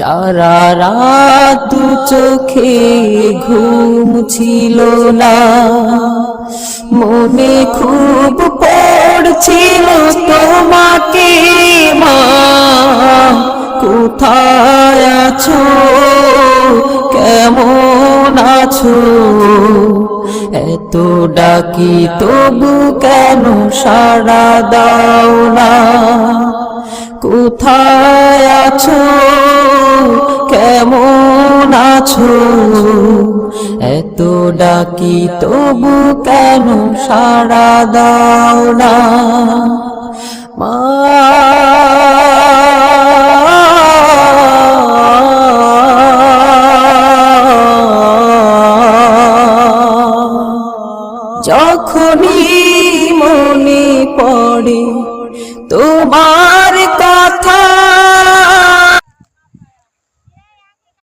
সারা রাত দু চোখে ঘুম ছিল না, মনে খুব পড়ছিল তোমাকে মা, কোথায় আছো, কেমন আছো, এত ডাকি তবু কেন সাড়া দাও না, কোথায় আছো, কেমন আছো, এত ডাকি তবু কেন সাড়া দাও না মা। যখনই মনে পড়ে